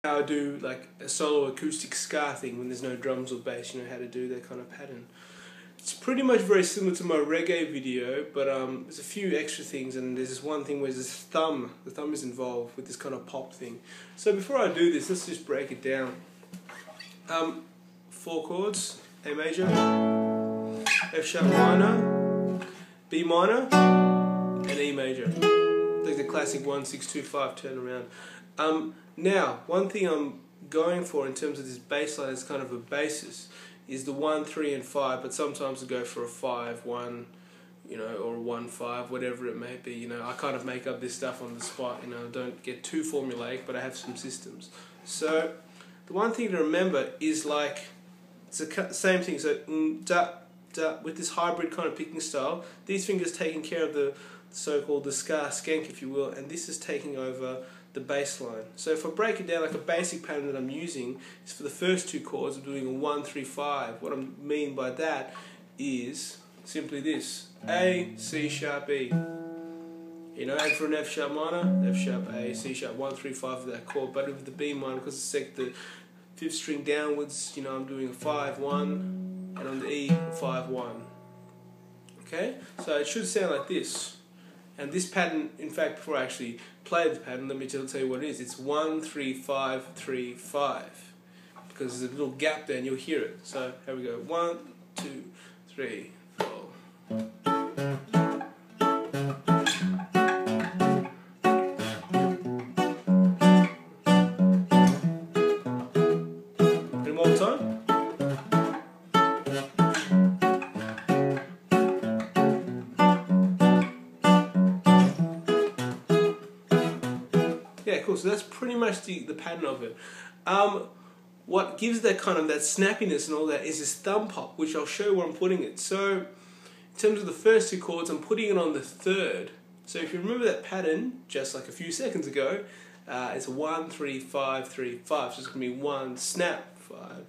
how I do like a solo acoustic ska thing when there's no drums or bass, you know, how to do that kind of pattern. It's pretty much very similar to my reggae video, but there's a few extra things, and there's this one thing where there's the thumb is involved with this kind of pop thing. So before I do this, let's just break it down. 4 chords: A major, F sharp minor, B minor, and E major. Like the classic 1, 6, 2, 5 turn around. Now, one thing I'm going for in terms of this bass line as kind of a basis is the 1, 3, and 5, but sometimes I go for a 5, 1, you know, or a 1, 5, whatever it may be. You know, I kind of make up this stuff on the spot. You know, don't get too formulaic, but I have some systems. So the one thing to remember is like it's the same thing. So da da with this hybrid kind of picking style. These fingers taking care of the so-called the ska skank, if you will, and this is taking over the bass line. So if I break it down, like a basic pattern that I'm using is for the first 2 chords, I'm doing a 1, 3, 5. What I mean by that is simply this: A, C sharp, E. You know, and for an F sharp minor, F sharp, A, C sharp, 1, 3, 5 for that chord. But with the B minor, because it's like the 5th string downwards, you know, I'm doing a 5, 1, and on the E, a 5, 1. Okay, so it should sound like this. And this pattern, in fact, before I actually play the pattern, let me tell you what it is. It's 1, 3, 5, 3, 5. Because there's a little gap there and you'll hear it. So here we go. 1, 2, 3, 4. Any more time? Yeah, cool. So that's pretty much the pattern of it. What gives that kind of that snappiness and all that is this thumb pop, which I'll show where I'm putting it. So in terms of the first 2 chords, I'm putting it on the 3rd. So if you remember that pattern just like a few seconds ago, it's 1, 3, 5, 3, 5. So it's going to be 1, snap, 5,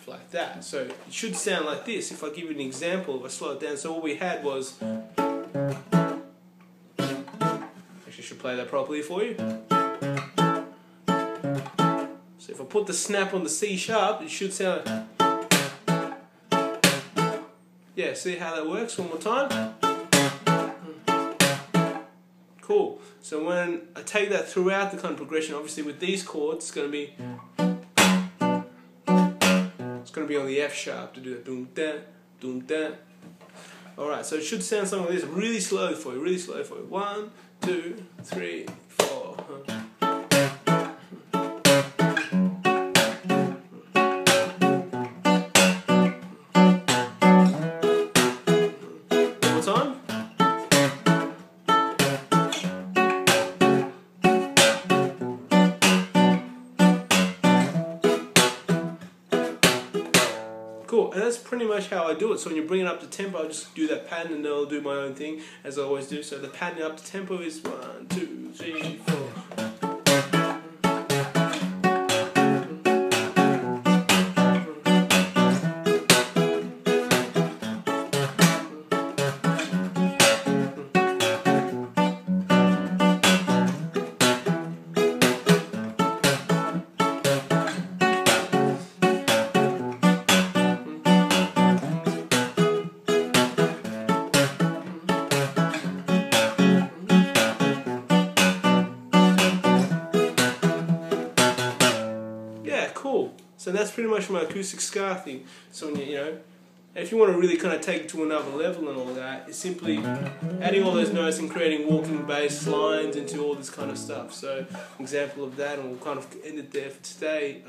like that. So it should sound like this. If I give you an example, if I slow it down. So what we had was, I should play that properly for you. So if I put the snap on the C sharp, it should sound like, yeah, see how that works? One more time. Cool. So when I take that throughout the kind of progression, obviously with these chords, it's going to be on the F sharp to do that. Doom da, doom da. Alright, so it should sound something like this, really slow for you, really slow for you. 1, 2, 3, 4. One more time. Cool, and that's pretty much how I do it. So when you bring it up to tempo, I just do that pattern and then I'll do my own thing as I always do. So the pattern up to tempo is 1, 2, 3, 4. Cool. So that's pretty much my acoustic ska thing. So when you know, if you want to really kind of take it to another level and all that, it's simply adding all those notes and creating walking bass lines into all this kind of stuff. So an example of that, and we'll kind of end it there for today,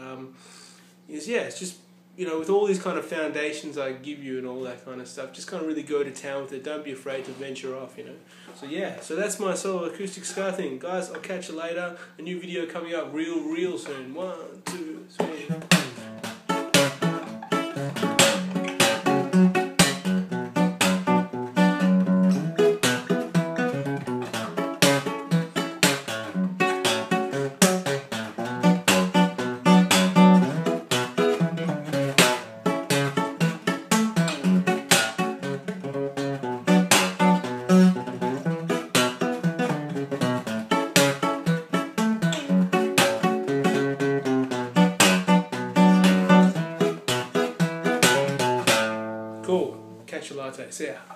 is yeah, it's just, you know, with all these kind of foundations I give you and all that kind of stuff, just kind of really go to town with it. Don't be afraid to venture off, you know. So yeah, so that's my solo acoustic ska thing. Guys, I'll catch you later. A new video coming up real soon. 1, 2, 3. Cool. Catch you later. See ya.